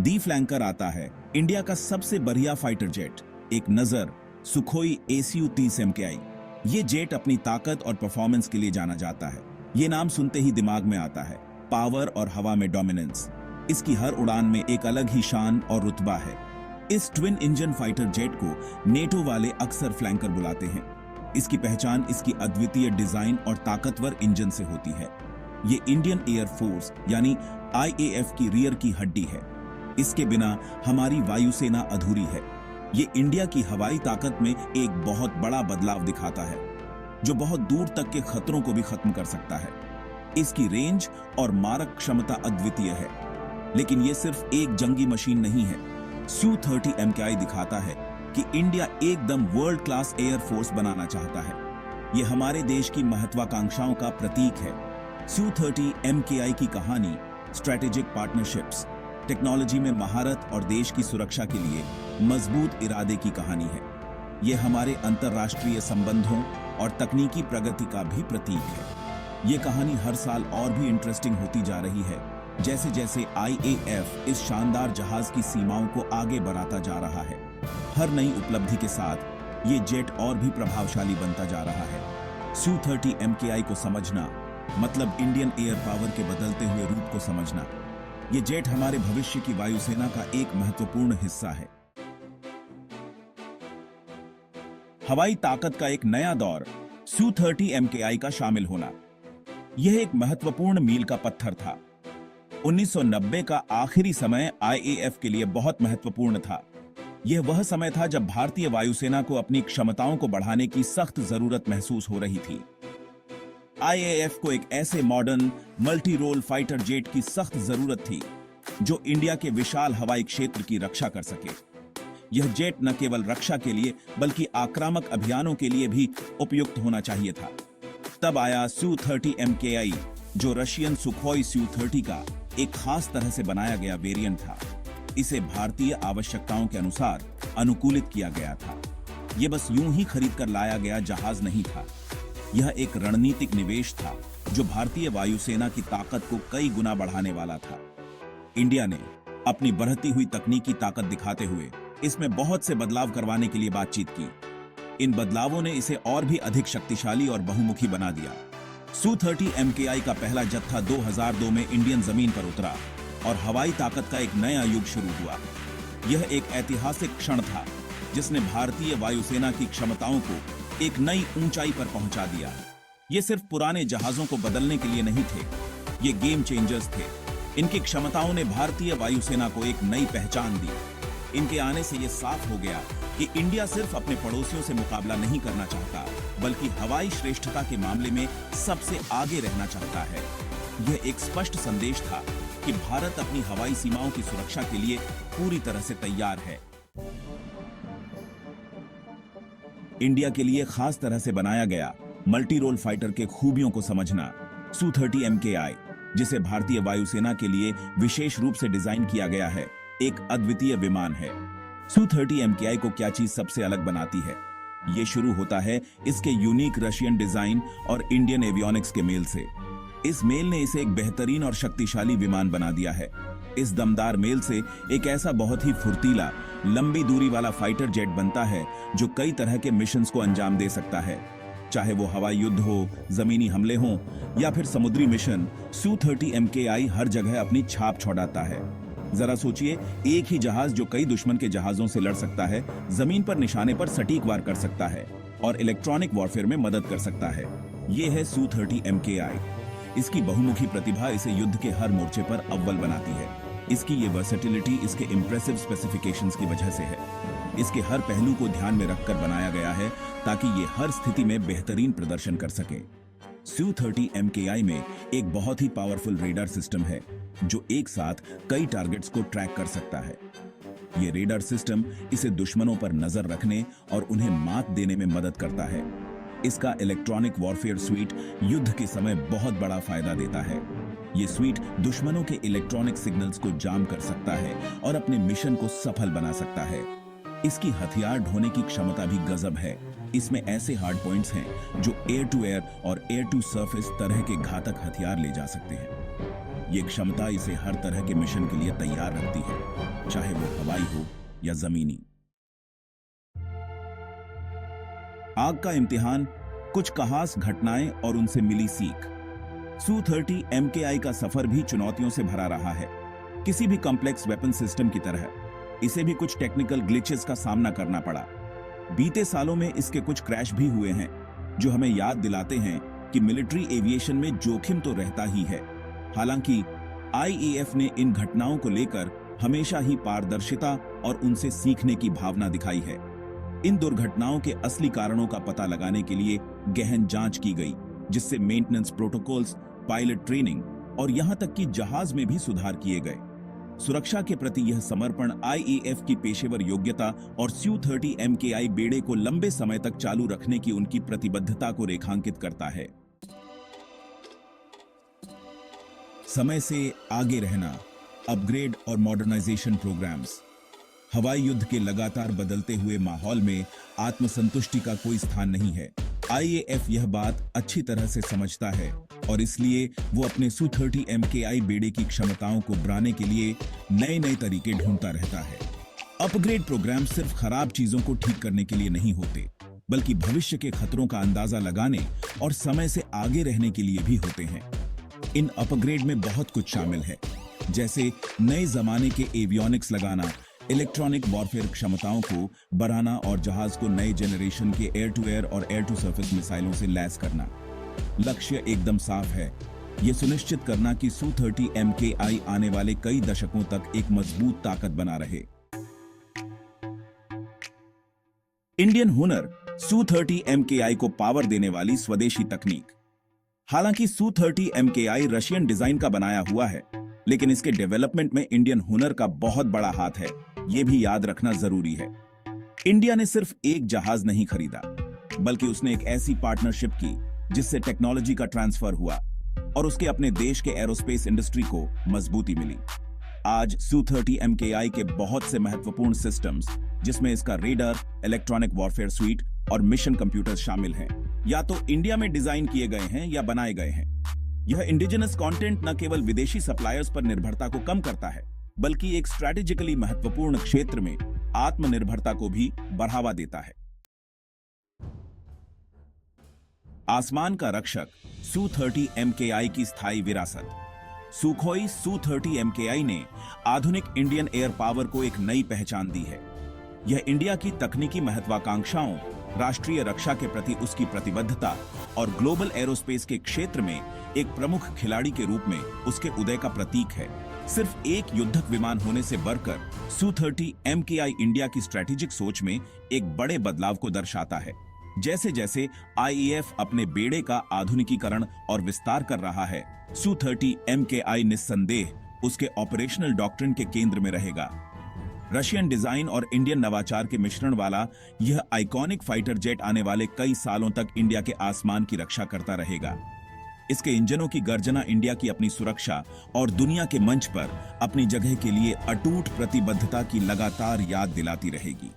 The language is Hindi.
दी फ्लैंकर आता है, इंडिया का सबसे बढ़िया फाइटर जेट। एक नजर सुखोई ACU-30 MKI। ये जेट अपनी ताकत और परफॉर्मेंस के लिए जाना जाता है। ये नाम सुनते ही दिमाग में आता है पावर और हवा में डोमिनेंस। इसकी हर उड़ान में एक अलग ही शान और रुतबा है। इस ट्विन इंजन फाइटर जेट को नेटो वाले अक्सर फ्लैंकर बुलाते हैं। इसकी पहचान इसकी अद्वितीय डिजाइन और ताकतवर इंजन से होती है। ये इंडियन एयर फोर्स यानी IAF की रियर की हड्डी है। इसके बिना हमारी वायुसेना अधूरी है। ये इंडिया की हवाई ताकत में एक बहुत बड़ा बदलाव दिखाता है, जो बहुत दूर तक के खतरों को भी खत्म कर सकता है। इसकी रेंज और मारक क्षमता अद्वितीय है। लेकिन ये सिर्फ एक जंगी मशीन नहीं है। Su-30 MKI दिखाता है कि इंडिया एकदम वर्ल्ड क्लास एयर फोर्स बनाना चाहता है। ये हमारे देश की महत्वाकांक्षाओं का प्रतीक है। Su-30 MKI की कहानी स्ट्रेटेजिक पार्टनरशिप्स, टेक्नोलॉजी में महारत और देश की सुरक्षा के लिए मजबूत इरादे की कहानी है। ये हमारे अंतर्राष्ट्रीय संबंधों और तकनीकी प्रगति का भी प्रतीक है। ये कहानी हर साल और भी इंटरेस्टिंग होती जा रही है, जैसे जैसे IAF इस शानदार जहाज की सीमाओं को आगे बढ़ाता जा रहा है। हर नई उपलब्धि के साथ ये जेट और भी प्रभावशाली बनता जा रहा है। Su-30 MKI को समझना मतलब इंडियन एयर पावर के बदलते हुए रूप को समझना। ये जेट हमारे भविष्य की वायुसेना का एक महत्वपूर्ण हिस्सा है। हवाई ताकत का एक नया दौर, Su-30 MKI का शामिल होना। यह एक महत्वपूर्ण मील का पत्थर था। 1990 का आखिरी समय IAF के लिए बहुत महत्वपूर्ण था। यह वह समय था जब भारतीय वायुसेना को अपनी क्षमताओं को बढ़ाने की सख्त जरूरत महसूस हो रही थी। IAF को एक ऐसे modern multi role fighter jet की सख्त जरूरत थी जो इंडिया के विशाल हवाई क्षेत्र की रक्षा कर सके। यह जेट न केवल रक्षा के लिए बल्कि आक्रामक अभियानों के लिए भी उपयुक्त होना चाहिए था। तब आया Su-30 MKI, जो रशियन सुखोई Su-30 का एक खास तरह से बनाया गया वेरिएंट था। इसे भारतीय आवश्यकताओं के अनुसार अनुकूलित किया गया था। यह बस यूं ही खरीद कर लाया गया जहाज नहीं था। यह एक रणनीतिक निवेश था जो भारतीय वायुसेना की ताकत को कई गुना बढ़ाने वाला था। इंडिया ने अपनी बढ़ती हुई तकनीकी ताकत दिखाते हुए इसमें बहुत से बदलाव करवाने के लिए बातचीत की। इन बदलावों ने इसे और भी अधिक शक्तिशाली और बहुमुखी बना दिया। Su-30 MKI का पहला जत्था 2002 में इंडियन जमीन पर उतरा और हवाई ताकत का एक नया युग शुरू हुआ। यह एक ऐतिहासिक क्षण था जिसने भारतीय वायुसेना की क्षमताओं को एक नई ऊंचाई पर पहुंचा दिया। ये सिर्फ पुराने जहाजों को बदलने के लिए नहीं थे, ये गेम चेंजर्स थे। इनकी क्षमताओं ने भारतीय वायुसेना को एक नई पहचान दी। इनके आने से ये साफ हो गया कि इंडिया सिर्फ अपने पड़ोसियों से मुकाबला नहीं करना चाहता, बल्कि हवाई श्रेष्ठता के मामले में सबसे आगे रहना चाहता है। यह एक स्पष्ट संदेश था कि भारत अपनी हवाई सीमाओं की सुरक्षा के लिए पूरी तरह से तैयार है। इंडिया के लिए खास तरह से बनाया गया मल्टी रोल फाइटर के खूबियों को समझना। Su-30 MKI, जिसे भारतीय वायुसेना के लिए विशेष रूप से डिजाइन किया गया है, एक अद्वितीय विमान है। Su-30 MKI को क्या चीज सबसे अलग बनाती है? ये शुरू होता है इसके यूनिक रशियन डिजाइन और इंडियन एवियोनिक्स के मेल से। इस मेल ने इसे एक बेहतरीन और शक्तिशाली विमान बना दिया है। इस दमदार मेल से एक ऐसा बहुत ही फुर्तीला, लंबी दूरी वाला फाइटर जेट बनता है जो कई तरह के मिशंस को अंजाम दे सकता है, चाहे वो हवाई युद्ध हो, जमीनी हमले हों या फिर समुद्री मिशन। Su-30 MKI हर जगह अपनी छाप छोड़ाता है। जरा सोचिए, एक ही जहाज जो कई दुश्मन के जहाजों से लड़ सकता है, जमीन पर निशाने पर सटीक वार कर सकता है और इलेक्ट्रॉनिक वॉरफेयर में मदद कर सकता है। यह है Su-30 MKI। इसकी बहुमुखी प्रतिभा इसे युद्ध के हर मोर्चे पर अव्वल बनाती है। इसकी ये वर्सेटिलिटी इसके इंप्रेसिव स्पेसिफिकेशंस की वजह से है। इसके हर पहलू को ध्यान में रखकर बनाया गया है ताकि ये हर स्थिति में बेहतरीन प्रदर्शन कर सके। Su-30 MKI में एक बहुत ही पावरफुल रेडार सिस्टम है जो एक साथ कई टारगेट्स को ट्रैक कर सकता है। ये रेडार सिस्टम इसे दुश्मनों पर नजर रखने और उन्हें मात देने में मदद करता है। इसका इलेक्ट्रॉनिक वॉरफेयर स्वीट युद्ध के समय बहुत बड़ा फायदा देता है। ये स्वीट दुश्मनों के इलेक्ट्रॉनिक सिग्नल्स को जाम कर सकता है और अपने मिशन को सफल बना सकता है। इसकी हथियार ढोने की क्षमता भी गजब है। इसमें ऐसे हार्ड पॉइंट्स हैं जो एयर टू एयर और एयर टू सरफेस तरह के घातक हथियार ले जा सकते हैं। ये क्षमता इसे हर तरह के मिशन के लिए तैयार रखती है, चाहे वो हवाई हो या जमीनी। आग का इम्तिहान, कुछ खास घटनाएं और उनसे मिली सीख। Su-30 MKI का सफर भी चुनौतियों से भरा रहा है। किसी भी कॉम्प्लेक्स वेपन सिस्टम की तरह इसे भी कुछ टेक्निकल ग्लिचेस का सामना करना पड़ा। बीते सालों में इसके कुछ क्रैश भी हुए हैं, जो हमें याद दिलाते हैं कि मिलिट्री एविएशन में जोखिम तो रहता ही है। हालांकि IAF ने इन घटनाओं को लेकर हमेशा ही पारदर्शिता और उनसे सीखने की भावना दिखाई है। इन दुर्घटनाओं के असली कारणों का पता लगाने के लिए गहन जांच की गई, जिससे मेंटेनेंस प्रोटोकॉल्स, पायलट ट्रेनिंग और यहां तक कि जहाज में भी सुधार किए गए। सुरक्षा के प्रति यह समर्पण IAF की पेशेवर योग्यता और Su-30 MKI बेड़े को लंबे समय तक चालू रखने की उनकी प्रतिबद्धता को रेखांकित करता है। समय से आगे रहना, अपग्रेड और मॉडर्नाइजेशन प्रोग्राम्स। हवाई युद्ध के लगातार बदलते हुए माहौल में आत्मसंतुष्टि का कोई स्थान नहीं है। IAF यह बात अच्छी तरह से समझता है और इसलिए वो अपने Su-30 MKI बेड़े की क्षमताओं को बढ़ाने के लिए नए तरीके ढूंढता रहता है। अपग्रेड प्रोग्राम सिर्फ खराब चीजों को ठीक करने के लिए नहीं होते, बल्कि भविष्य के खतरों का अंदाजा लगाने और समय से आगे रहने के लिए भी होते हैं। इन अपग्रेड में बहुत कुछ शामिल है, जैसे नए जमाने के एवियोनिक्स लगाना, इलेक्ट्रॉनिक वॉरफेयर क्षमताओं को बढ़ाना और जहाज को नए जेनरेशन के एयर टू एयर और एयर टू सरफेस मिसाइलों से लैस करना। लक्ष्य एकदम साफ है, यह सुनिश्चित करना कि Su-30 MKI आने वाले कई दशकों तक एक मजबूत ताकत बना रहे। इंडियन हुनर, Su-30 MKI को पावर देने वाली स्वदेशी तकनीक। हालांकि Su-30 MKI रशियन डिजाइन का बनाया हुआ है, लेकिन इसके डेवलपमेंट में इंडियन हुनर का बहुत बड़ा हाथ है, यह भी याद रखना जरूरी है। इंडिया ने सिर्फ एक जहाज नहीं खरीदा, बल्कि उसने एक ऐसी पार्टनरशिप की जिससे टेक्नोलॉजी का ट्रांसफर हुआ और उसके अपने देश के एरोस्पेस इंडस्ट्री को मजबूती मिली। आज Su-30 MKI के बहुत से महत्वपूर्ण सिस्टम्स, जिसमें इसका रेडर, इलेक्ट्रॉनिक वॉरफेयर स्वीट और मिशन कंप्यूटर्स शामिल हैं, या तो इंडिया में डिजाइन किए गए हैं या बनाए गए हैं। यह इंडिजिनस कंटेंट न केवल विदेशी सप्लायर्स पर निर्भरता को कम करता है, बल्कि एक स्ट्रैटेजिकली महत्वपूर्ण क्षेत्र में आत्मनिर्भरता को भी बढ़ावा देता है। आसमान का रक्षक, Su-30 MKI की स्थायी विरासत। सुखोई Su-30 MKI ने आधुनिक इंडियन एयर पावर को एक नई पहचान दी है। यह इंडिया की तकनीकी महत्वाकांक्षाओं, राष्ट्रीय रक्षा के प्रति उसकी प्रतिबद्धता और ग्लोबल एरोस्पेस के क्षेत्र में एक प्रमुख खिलाड़ी के रूप में उसके उदय का प्रतीक है। सिर्फ एक युद्धक विमान होने से बढ़कर Su-30 MKI इंडिया की स्ट्रैटेजिक सोच में एक बड़े बदलाव को दर्शाता है। जैसे जैसे IAF अपने बेड़े का आधुनिकीकरण और विस्तार कर रहा है, Su-30 MKI निस्संदेह उसके ऑपरेशनल डॉक्ट्रिन के केंद्र में रहेगा। रशियन डिजाइन और इंडियन नवाचार के मिश्रण वाला यह आइकॉनिक फाइटर जेट आने वाले कई सालों तक इंडिया के आसमान की रक्षा करता रहेगा। इसके इंजनों की गर्जना इंडिया की अपनी सुरक्षा और दुनिया के मंच पर अपनी जगह के लिए अटूट प्रतिबद्धता की लगातार याद दिलाती रहेगी।